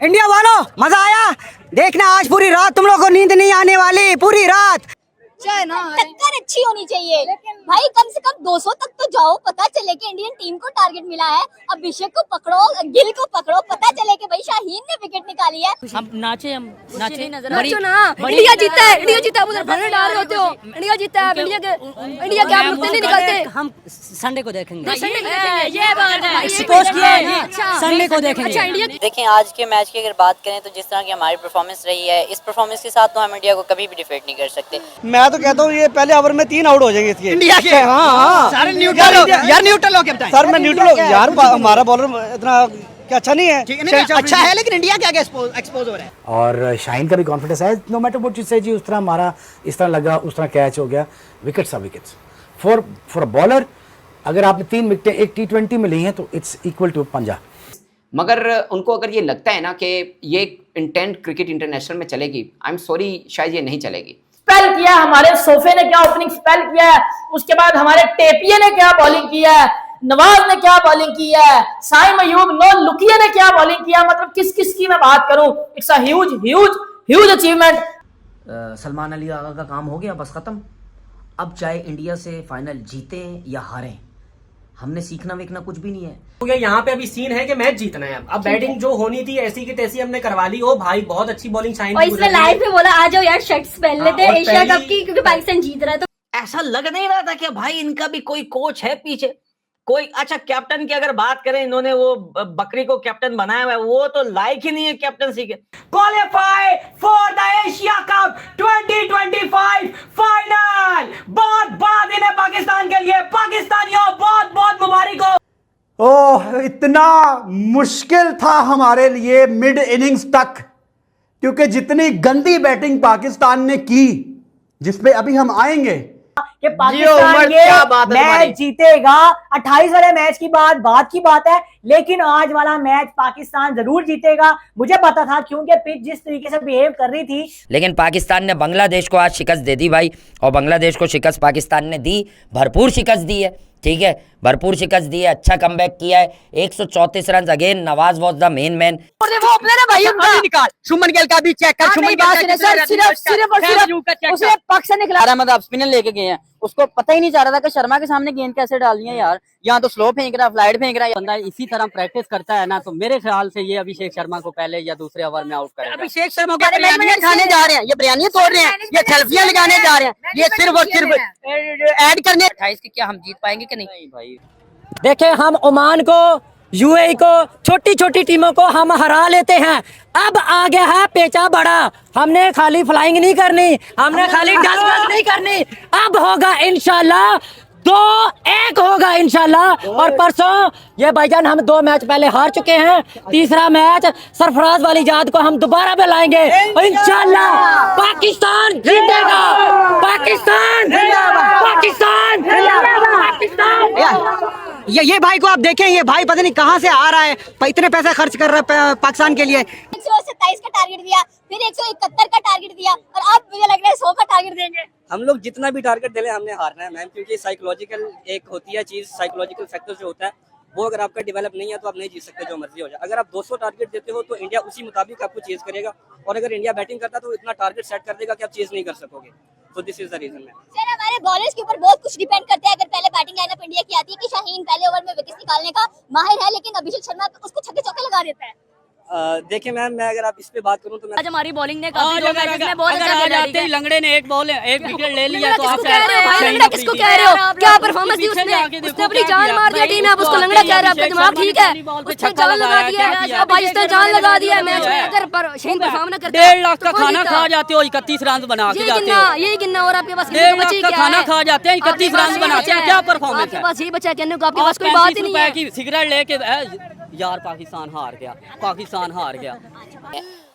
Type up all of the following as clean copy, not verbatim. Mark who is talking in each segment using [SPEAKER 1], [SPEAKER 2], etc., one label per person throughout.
[SPEAKER 1] India वालों मजा आया। देखना आज पूरी रात तुम लोग को नींद नहीं आने वाली, पूरी रात।
[SPEAKER 2] टक्कर अच्छी होनी चाहिए भाई, कम से कम 200 तक तो जाओ, पता चले कि इंडियन टीम को टारगेट मिला है। अभिषेक को पकड़ो, गिल को पकड़ो, पता चले कि भाई शाहीन ने विकेट निकाली है।
[SPEAKER 3] हम नाचे
[SPEAKER 4] नाचो ना। इंडिया जीता है, इंडिया जीता है। उधर भरने डाल रहे होते हो। इंडिया जीता है, इंडिया के आप नुक्ते नहीं निकालते।
[SPEAKER 3] हम संडे को देखेंगे।
[SPEAKER 4] ये बात है,
[SPEAKER 3] सपोज किया संडे को देखेंगे।
[SPEAKER 4] अच्छा इंडिया
[SPEAKER 5] देखें, आज के मैच की अगर बात करें तो जिस तरह की हमारी परफॉर्मेंस रही है, इस परफॉर्मेंस के साथ तो हम इंडिया को कभी भी डिफीट नहीं कर सकते।
[SPEAKER 6] मैं तो कहता हूँ ये पहले ओवर में 3 आउट हो जाएंगे इसके
[SPEAKER 1] इंडिया के।
[SPEAKER 6] हाँ
[SPEAKER 1] सारे न्यूट्रल हो यार, न्यूट्रल हो कैप्टन।
[SPEAKER 6] सर मैं न्यूट्रल हूँ यार, हमारा बॉलर इतना क्या अच्छा नहीं है।
[SPEAKER 1] अच्छा है लेकिन इंडिया क्या एक्सपोज हो रहा है।
[SPEAKER 7] और शाहीन का भी कॉन्फिडेंस है, नो मैटर व्हाट यू से जी। उस तरह मारा, इस तरह लगा, उस तरह कैच हो गया, wickets are wickets for a bowler. अगर आपने 3 विकेटें एक T20 में ली हैं तो इट्स इक्वल टू पंजा।
[SPEAKER 8] मगर उनको अगर ये लगता है ना कि ये इंटेंट क्रिकेट इंटरनेशनल में चलेगी, आई एम सॉरी, शायद ये नहीं चलेगी।
[SPEAKER 9] स्पेल किया हमारे सोफे ने, क्या ओपनिंग स्पेल किया है। उसके बाद हमारे टेपिये ने क्या बॉलिंग किया है, नवाज ने क्या बॉलिंग किया है, साइम अयूब, नो लुकिया ने क्या बॉलिंग किया। मतलब किस किस की मैं बात करूं, it's a huge huge huge achievement.
[SPEAKER 10] Salman Ali Agha का काम हो गया, बस खत्म। अब चाहे इंडिया से फाइनल जीतें या हारें, हमने सीखना वेखना कुछ भी नहीं है।
[SPEAKER 11] यहाँ पे अभी सीन है कि मैच जीतना है। अब बैटिंग जो होनी थी ऐसी की तैसी हमने करवा ली। ओ भाई बहुत अच्छी बॉलिंग शाहीन
[SPEAKER 2] और इसने लाइव में बोला आ जाओ यार शर्ट्स पहन लेते हैं एशिया कप की, क्योंकि पाकिस्तान जीत रहा है। तो
[SPEAKER 3] ऐसा लग नहीं रहा था कि भाई इनका भी कोई कोच है पीछे कोई। अच्छा कैप्टन की अगर बात करें, इन्होंने वो बकरी को कैप्टन बनाया हुआ है, वो तो लायक ही नहीं है कैप्टनसी के।
[SPEAKER 11] Qualify for the Asia cup 2025 final. बहुत बड़ा दिन है पाकिस्तान के लिए। पाकिस्तानियों बहुत बहुत मुबारक हो।
[SPEAKER 7] ओह, इतना मुश्किल था हमारे लिए मिड इनिंग्स तक, क्योंकि जितनी गंदी बैटिंग पाकिस्तान ने की, जिसपे अभी हम आएंगे
[SPEAKER 9] कि पाकिस्तान ये मैच जीतेगा। 28 वाले मैच की बात की बात है, लेकिन आज वाला मैच पाकिस्तान जरूर जीतेगा। मुझे पता था, क्योंकि पिच जिस तरीके से बिहेव कर रही थी।
[SPEAKER 5] लेकिन पाकिस्तान ने बांग्लादेश को आज शिकस्त दे दी भाई, और बांग्लादेश को शिकस्त पाकिस्तान ने दी, भरपूर शिकस्त दी है। ठीक है, भरपूर शिकस्त दी है, अच्छा कमबैक किया है। 134 run again, Nawaz was the main man.
[SPEAKER 1] वो ओपनर है भाई उनका, निकाल सुमन गिल का भी चेक कर। सुमन गिल
[SPEAKER 4] सिर्फ उसे पक्ष से निकला।
[SPEAKER 3] मतलब स्पिनर लेके गए हैं, उसको पता ही नहीं चल रहा था कि शर्मा के सामने गेंद कैसे डालनी है यार। यहाँ तो स्लो फेंक रहा है, फ्लाइट फेंक रहा है। बंदा इसी तरह प्रैक्टिस करता है ना, तो मेरे ख्याल से ये अभिषेक शर्मा को पहले या दूसरे ओवर में आउट करेगा।
[SPEAKER 1] अभिषेक शर्मा को बिरयानी खाने जा रहे हैं, ये बिरयानी तोड़ रहे हैं, ये सेल्फियां लगाने जा रहे हैं, ये सिर्फ और सिर्फ ऐड करने।
[SPEAKER 3] 28 की क्या हम जीत पाएंगे कि नहीं भाई?
[SPEAKER 1] देखे हम ओमान को, यूएई को, छोटी छोटी टीमों को हम हरा लेते हैं। अब आ गया है पेचा बड़ा। हमने खाली फ्लाइंग नहीं करनी, हमने खाली डस नहीं करनी। अब होगा इंशाल्लाह 2-1 होगा इंशाल्लाह। और परसों ये भाईजान हम 2 मैच पहले हार चुके हैं, तीसरा मैच सरफराज वाली याद को हम दोबारा बुलाएंगे इंशाल्लाह। पाकिस्तान जीतेगा, पाकिस्तान पाकिस्तान पाकिस्तान। ये भाई को आप देखें, ये भाई पता नहीं कहाँ से आ रहा है, इतने पैसे खर्च कर रहा है पाकिस्तान के लिए।
[SPEAKER 2] 127 का टारगेट दिया, फिर 171 का टारगेट दिया, और अब मुझे लग रहा है 100 का टारगेट देंगे।
[SPEAKER 6] हम लोग जितना भी टारगेट दे ले हमने हारना है मैम, क्योंकि साइकोलॉजिकल एक होती है चीज, साइकोलॉजिकल फैक्टर जो होता है वो अगर आपका डेवलप नहीं है तो आप नहीं जीत सकते, जो मर्जी हो जाए। अगर आप 200 टारगेट देते हो तो इंडिया उसी मुताबिक आपको चेज करेगा, और अगर इंडिया बैटिंग करता तो इतना टारगेट सेट कर देगा कि आप चेज नहीं कर सकोगे। तो this is the reason.
[SPEAKER 2] Sir हमारे बॉलर्स के ऊपर बहुत कुछ डिपेंड करता है। अगर पहले बैटिंग लाइनअप इंडिया की आती है कि शाहीन पहले ओवर में विकेट निकालने का माहिर है, लेकिन अभिषेक शर्मा उसको छक्के चौके लगा देता है।
[SPEAKER 6] देखिए मैम, मैं अगर आप इस पे बात करूं तो
[SPEAKER 4] आज हमारी बॉलिंग ने काफी दो मैचेस में बहुत अच्छा खेला है।
[SPEAKER 3] लंगड़े ने एक विकेट ले लिया तो आप
[SPEAKER 4] लंगड़ा किसको कह रहे हो? क्या परफॉर्मेंस दी उसने? उसने अपनी जान मार दिया टीम में, अब उसको लंगड़ा कह रहा है। आपका दिमाग ठीक है? उसने जान लगा दिया है, पाकिस्तान जान लगा दिया है मैच में। अगर शाहीन परफॉर्म ना करते
[SPEAKER 3] 1.5 लाख का खाना खा जाते हो, 31 रन बना के जाते हो।
[SPEAKER 4] यही गिनना, और आपके पास
[SPEAKER 3] 1.5 लाख का खाना खा जाते हैं, 31 रन बनाते हैं। क्या परफॉर्मेंस है
[SPEAKER 4] आपके पास? यही बचा कहने को, आपके पास कोई बात ही नहीं है।
[SPEAKER 3] की सिगरेट लेके यार पाकिस्तान हार गया, पाकिस्तान हार गया।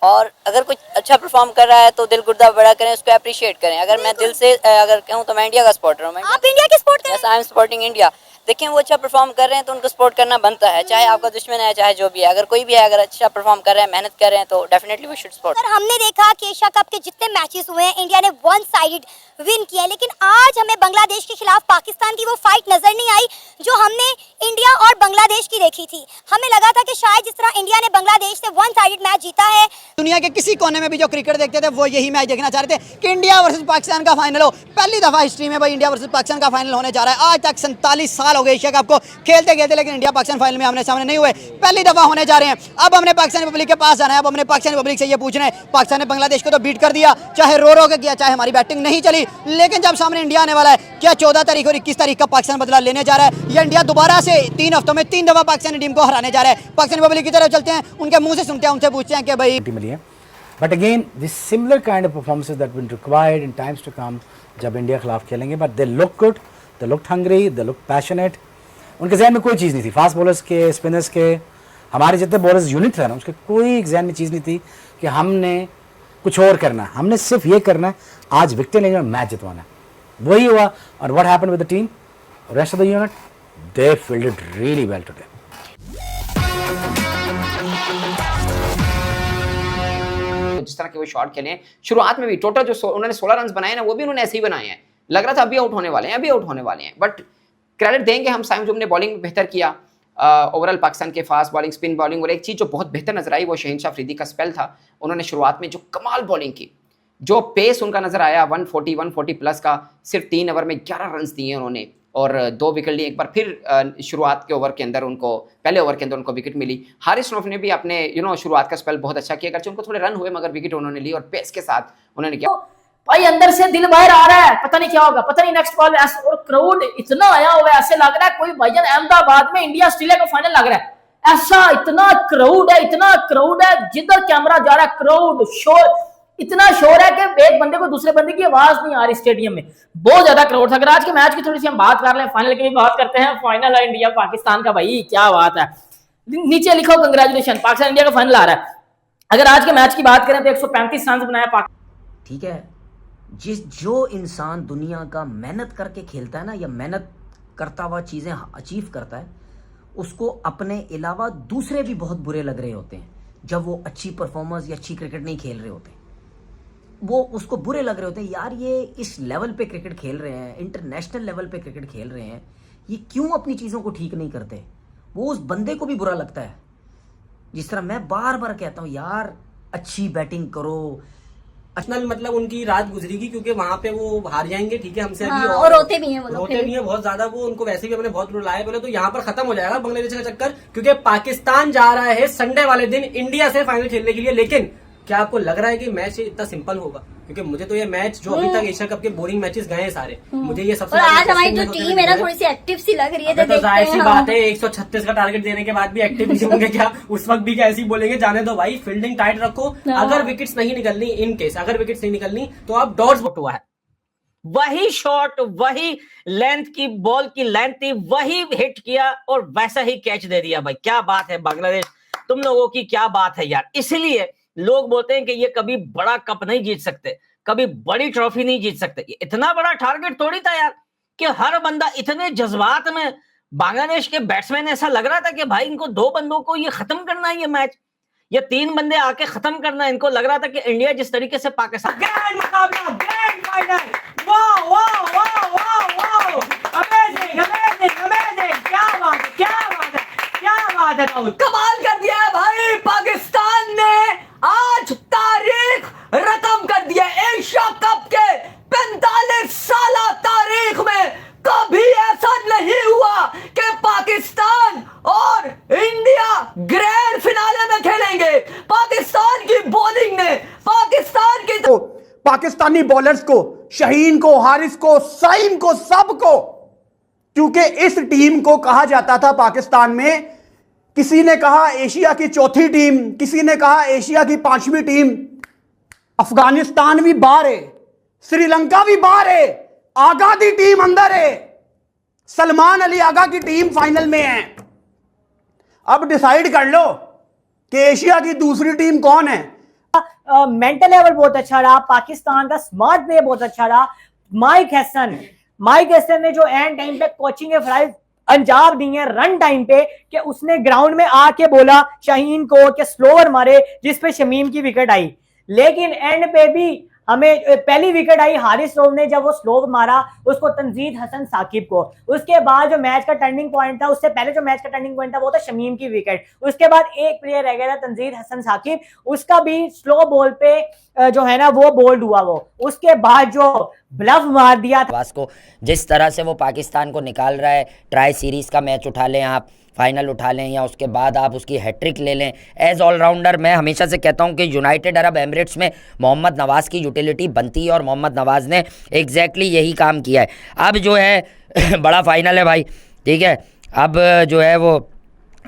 [SPEAKER 5] और अगर कुछ अच्छा परफॉर्म कर रहा है तो दिल गुर्दा बड़ा करें, उसको अप्रिशिएट करें। अगर मैं दिल से अगर कहूँ तो मैं इंडिया का सपोर्टर हूँ।
[SPEAKER 2] आप इंडिया की सपोर्ट करें?
[SPEAKER 5] Yes, I am supporting India.
[SPEAKER 12] देखें वो अच्छा परफॉर्म कर रहे हैं तो उनको सपोर्ट करना बनता है, चाहे आपका दुश्मन है चाहे जो भी है, अगर कोई भी है अगर अच्छा परफॉर्म कर रहे हैं, मेहनत कर रहे हैं तो definitely we should support.
[SPEAKER 2] Sir हमने देखा कि एशिया कप के जितने मैचेस हुए हैं इंडिया ने वन साइडेड विन किया, लेकिन आज हमें बांग्लादेश के खिलाफ पाकिस्तान की वो फाइट नजर नहीं आई जो हमने इंडिया और बांग्लादेश की देखी थी। हमें लगा था कि शायद जिस तरह इंडिया ने बांग्लादेश से वन साइडेड मैच जीता है,
[SPEAKER 3] दुनिया के किसी कोने में भी जो क्रिकेट देखते थे वो यही मैच देखना चाहते थे कि इंडिया वर्सेस पाकिस्तान का फाइनल हो। पहली दफा हिस्ट्री में भाई इंडिया वर्सेस पाकिस्तान का फाइनल होने जा रहा है। आज तक 47 साल हो गए एशिया कप को खेलते खेलते, लेकिन इंडिया पाकिस्तान फाइनल में आमने सामने नहीं हुए, पहली दफा होने जा रहे हैं। अब हमने पाकिस्तान रिपब्लिक के पास जाना है, अब हमने पाकिस्तान रिपब्लिक से ये पूछना है, पाकिस्तान ने बांग्लादेश को तो बीट कर दिया, चाहे रो रो के किया, चाहे हमारी बैटिंग नहीं चली, लेकिन जब सामने इंडिया आने वाला है, क्या 14 तारीख और 21 तारीख का पाकिस्तान बदला लेने जा रहा है या इंडिया दोबारा से 3 हफ्तों में 3 दफा पाकिस्तानी टीम को हराने जा रहा है? पाकिस्तान रिपब्लिक की तरफ चलते हैं, उनके मुंह से सुनते हैं, उनसे पूछते हैं कि भाई
[SPEAKER 7] मिली है। But again this similar kind of performances that will required in times to come जब इंडिया के खिलाफ खेलेंगे। But they look good, they look hungry, they look passionate. उनके जहन में कोई चीज़ नहीं थी, फास्ट बॉलर्स के, स्पिनर्स के, हमारे जितने बॉलर्स यूनिट थे ना, उसके कोई जहन में चीज़ नहीं थी कि हमने कुछ और करना है, हमने सिर्फ ये करना है आज विकेट लेंगे और मैच जितवाना है। वही हुआ। और what happened with the team, rest of the unit, they fielded really well today.
[SPEAKER 8] जिस तरह के वो शॉट खेले शुरुआत में भी, टोटल जो उन्होंने 16 रन बनाए ना वो भी उन्होंने ऐसे ही बनाए हैं, लग रहा था अभी आउट होने वाले हैं, अभी आउट होने वाले हैं। बट क्रेडिट देंगे हम साइम अयूब ने बॉलिंग में बेहतर किया, ओवरऑल पाकिस्तान के फास्ट बॉलिंग, स्पिन बॉलिंग, और एक चीज़ जो बहुत बेहतर नजर आई वो शहीनशाह अफरीदी का स्पेल था। उन्होंने शुरुआत में जो कमाल बॉलिंग की, जो पेस उनका नजर आया 140 प्लस का, सिर्फ 3 ओवर में 11 रन दिए उन्होंने और 2 विकेट लिए। एक बार फिर शुरुआत के ओवर के अंदर उनको, पहले ओवर के अंदर उनको विकेट मिली। हारिस रऊफ ने भी अपने शुरुआत का स्पेल बहुत अच्छा किया, अगरचे उनको थोड़े रन हुए मगर विकेट उन्होंने ली और पेस के साथ उन्होंने किया।
[SPEAKER 9] भाई अंदर से दिल बाहर आ रहा है, पता नहीं क्या होगा, पता नहीं नेक्स्ट बॉल। और क्राउड इतना आया हुआ है, ऐसे लग रहा है कोई भाईजान अहमदाबाद में इंडिया ऑस्ट्रेलिया का फाइनल लग रहा है, ऐसा इतना क्राउड है, इतना क्राउड है, जिधर कैमरा जा रहा है क्राउड, शोर, इतना शोर है कि एक बंदे को दूसरे बंदे की आवाज नहीं आ रही स्टेडियम में, बहुत ज्यादा क्राउड था। अगर आज के मैच की थोड़ी सी हम बात कर लें, फाइनल की भी बात करते हैं। फाइनल है इंडिया पाकिस्तान का, भाई क्या बात है, नीचे लिखो कंग्रेचुलेशन, पाकिस्तान इंडिया का फाइनल आ रहा है। अगर आज के मैच की बात करें तो 135 रन बनाया।
[SPEAKER 10] ठीक है, जो इंसान दुनिया का मेहनत करके खेलता है ना, या मेहनत करता हुआ चीजें अचीव करता है, उसको अपने अलावा दूसरे भी बहुत बुरे लग रहे होते हैं जब वो अच्छी परफॉर्मेंस या अच्छी क्रिकेट नहीं खेल रहे होते। वो उसको बुरे लग रहे होते हैं, यार ये इस लेवल पे क्रिकेट खेल रहे हैं, इंटरनेशनल लेवल पे क्रिकेट खेल रहे हैं, ये क्यों अपनी चीज़ों को ठीक नहीं करते। वो उस बंदे को भी बुरा लगता है। जिस तरह मैं बार बार कहता हूँ, यार अच्छी बैटिंग करो,
[SPEAKER 13] मतलब उनकी रात गुजरेगी क्योंकि वहां पे वो हार जाएंगे, ठीक है, हमसे
[SPEAKER 2] हाँ,
[SPEAKER 13] अभी
[SPEAKER 2] और रोते भी हैं वो लोग,
[SPEAKER 13] रोते भी हैं बहुत ज्यादा, वो उनको वैसे भी हमने बहुत रुलाया बोले, तो यहाँ पर खत्म हो जाएगा बांग्लादेश का चक्कर, क्योंकि पाकिस्तान जा रहा है संडे वाले दिन इंडिया से फाइनल खेलने के लिए। लेकिन क्या आपको लग रहा है कि मैच इतना सिंपल होगा? क्योंकि मुझे तो ये मैच जो अभी तक एशिया कप के बोरिंग मैचेस गए हैं सारे, मुझे ये सबसे
[SPEAKER 2] आज हमारी जो टीम है ना थोड़ी सी एक्टिव सी लग रही है,
[SPEAKER 13] तो जाहिर सी बात है 136 का टारगेट देने के बाद भी एक्टिव नहीं होंगे क्या? उस वक्त भी क्या ऐसे ही बोलेंगे, जाने दो भाई, फील्डिंग टाइट रखो, अगर विकेट्स नहीं निकलनी, इन केस अगर विकेट्स नहीं निकलनी तो आप डॉट्स हुआ है,
[SPEAKER 11] वही शॉट, वही लेंथ की बॉल की लेंथ थी, वही हिट किया और वैसा ही कैच दे दिया। भाई क्या बात है बांग्लादेश, तुम लोगों की क्या बात है यार। इसलिए लोग बोलते हैं कि ये कभी बड़ा कप नहीं जीत सकते, कभी बड़ी ट्रॉफी नहीं जीत सकते। ये इतना बड़ा टारगेट थोड़ी था यार कि हर बंदा इतने जज्बात में। बांग्लादेश के बैट्समैन ऐसा लग रहा था कि भाई इनको 2 बंदों को ये खत्म करना है, ये मैच, ये 3 बंदे आके खत्म करना है। इनको लग रहा था कि इंडिया जिस तरीके से पाकिस्तान
[SPEAKER 13] ग्रैंड मुकाबला, ग्रैंड फाइनल, वाह वाह वाह वाह वाह, अमेजिंग अमेजिंग अमेजिंग, क्या बात है, क्या बात है, क्या बात है,
[SPEAKER 11] कमाल कर दिया है भाई। पाकिस्तान ने आज तारीख रकम कर दिया। एशिया कप के 45 साल तारीख में कभी ऐसा नहीं हुआ कि पाकिस्तान और इंडिया ग्रैंड फिनाले में खेलेंगे। पाकिस्तान की बॉलिंग ने, पाकिस्तान की
[SPEAKER 14] पाकिस्तानी बॉलर्स को, शहीन को, हारिस को, साइम को, सबको, क्योंकि इस टीम को कहा जाता था पाकिस्तान में, किसी ने कहा एशिया की 4थी टीम, किसी ने कहा एशिया की 5वीं टीम। अफगानिस्तान भी बाहर है, श्रीलंका भी बाहर है, आगा की टीम अंदर है, सलमान अली आगा की टीम फाइनल में है। अब डिसाइड कर लो कि एशिया की दूसरी टीम कौन है।
[SPEAKER 11] मेंटल लेवल बहुत अच्छा रहा, पाकिस्तान का स्मार्ट प्ले बहुत अच्छा रहा। माइक हैसन ने जो एंड टाइम पे कोचिंग है फ्राइज
[SPEAKER 9] अंजाम दिए रन टाइम पे कि उसने ग्राउंड में आके बोला शाहीन को कि स्लोअर मारे, जिस पे शमीम की विकेट आई। लेकिन एंड पे भी हमें पहली विकेट आई हारिस रऊफ ने, जब वो स्लो मारा उसको तंजीद हसन साकिब को। उसके बाद जो मैच का टर्निंग पॉइंट था, उससे पहले जो मैच का टर्निंग पॉइंट था वो था शमीम की विकेट। उसके बाद एक प्लेयर रह गया था तंजीद हसन साकिब, उसका भी स्लो बॉल पे जो है ना वो बोल्ड हुआ वो। उसके बाद जो ब्लफ मार दिया था
[SPEAKER 5] को, जिस तरह से वो पाकिस्तान को निकाल रहा है, ट्राई सीरीज का मैच उठा लें आप, फाइनल उठा लें, या उसके बाद आप उसकी हैट्रिक ले लें। एज ऑलराउंडर मैं हमेशा से कहता हूं कि यूनाइटेड अरब एमिरेट्स में मोहम्मद नवाज़ की यूटिलिटी बनती है और मोहम्मद नवाज़ ने एग्जैक्टली यही काम किया है। अब जो है बड़ा फाइनल है भाई, ठीक है। अब जो है वो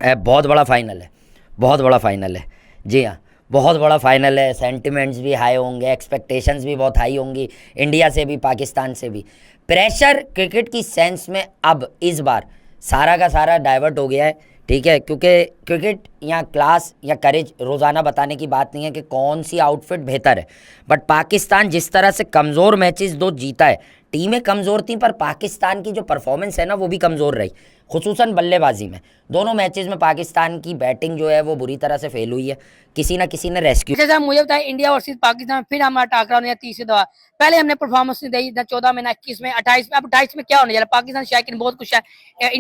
[SPEAKER 5] बहुत बड़ा फाइनल है, बहुत बड़ा फाइनल है, जी हाँ, बहुत बड़ा फाइनल है। सेंटिमेंट्स भी हाई होंगे, एक्सपेक्टेशंस भी बहुत हाई होंगी, इंडिया से भी पाकिस्तान से भी। प्रेशर क्रिकेट की सेंस में अब इस बार सारा का सारा डाइवर्ट हो गया है, ठीक है, क्योंकि क्रिकेट या क्लास या करेज रोज़ाना बताने की बात नहीं है कि कौन सी आउटफिट बेहतर है। बट पाकिस्तान जिस तरह से कमज़ोर मैचेस 2 जीता है, टीमें कमज़ोर थी पर पाकिस्तान की जो परफॉर्मेंस है ना वो भी कमज़ोर रही, खुसूसन बल्लेबाजी में। दोनों मैचेस में पाकिस्तान की बैटिंग जो है वो बुरी तरह से फेल हुई है, किसी ना किसी ने रेस्क्यू।
[SPEAKER 4] जैसा मुझे बताया इंडिया वर्सेस पाकिस्तान, फिर हमारा टाकरा होने तीसरी दफा। पहले हमने परफॉर्मेंस दी ना 14 में, ना 21 में, 28 में। अब 28 में क्या होने जा रहा है? पाकिस्तान शायद बहुत कुछ है।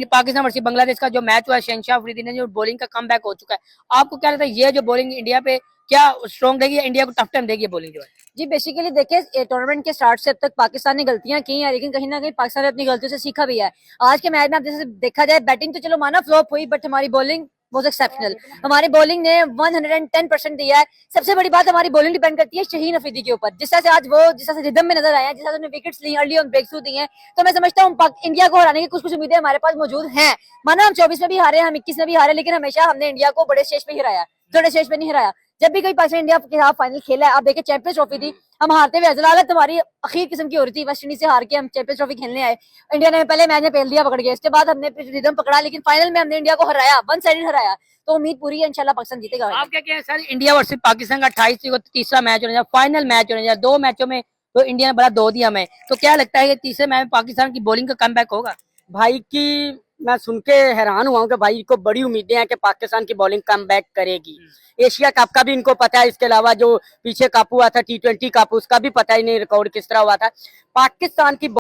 [SPEAKER 4] पाकिस्तान वर्सेस बांग्लादेश का जो मैच हुआ है, शहनशाह अफरीदी ने जो बॉलिंग का कमबैक हो चुका है। आपको क्या लगता है ये जो बॉलिंग इंडिया पे क्या स्ट्रॉन्ग देगी, इंडिया को टफ टाइम देगी बॉलिंग जो है?
[SPEAKER 12] जी बेसिकली देखिए टूर्नामेंट के स्टार्ट से अब तक पाकिस्तान ने गलतियां की हैं, लेकिन कहीं ना कहीं पाकिस्तान ने अपनी गलतियों से सीखा भी है। आज के मैच में आप जैसे देखा जाए, बैटिंग तो चलो माना फ्लॉप हुई, बट हमारी बॉलिंग वाज एक्सेप्शनल। हमारी बॉलिंग ने 110% दिया है। सबसे बड़ी बात हमारी बॉलिंग डिपेंड करती है शाहीन अफरीदी के ऊपर। जिस तरह से आज वो जिस तरह से रिदम में नजर आया, जिस तरह से उन्होंने विकेट्स ली, अर्ली ऑन ब्रेक थ्रू दी हैं, तो मैं समझता हूँ इंडिया को हराने की कुछ उम्मीदें हमारे पास मौजूद हैं। माना हम 24 में भी हारे, हम 21 में भी हारे, लेकिन हमेशा हमने इंडिया को बड़े स्टेज पे हराया, थोड़े स्टेज पे नहीं हराया। जब भी कोई पाकिस्तान इंडिया के खिलाफ फाइनल खेला है, आप देखिए चैंपियंस ट्रॉफी थी, हम हारते हुए हालत हमारी अखीर किस्म की हो रही थी। वेस्ट इंडीज से हार के हम चैंपियंस ट्रॉफी खेलने आए, इंडिया ने पहले मैच में पेल दिया पकड़ के, इसके बाद हमने रिदम पकड़ा, लेकिन फाइनल में हमने इंडिया को हराया, 1 साइडेड हराया। तो उम्मीद पूरी है इंशाल्लाह पाकिस्तान जीतेगा।
[SPEAKER 4] आप क्या कहें सर, इंडिया वर्सेस पाकिस्तान का 28 को तीसरा मैच होने जा, फाइनल मैच होने जा, 2 मैचों में तो इंडिया ने बड़ा दो दिया हमें, तो क्या लगता है कि तीसरे मैच में पाकिस्तान की बॉलिंग का कमबैक होगा?
[SPEAKER 1] भाई की मैं सुन के हैरान हुआ हूँ कि भाई को बड़ी उम्मीदें हैं कि पाकिस्तान की बॉलिंग कमबैक करेगी। एशिया कप का भी इनको पता है, इसके अलावा जो पीछे कप हुआ था T20 कप, उसका भी पता ही नहीं रिकॉर्ड किस तरह हुआ था। पाकिस्तान की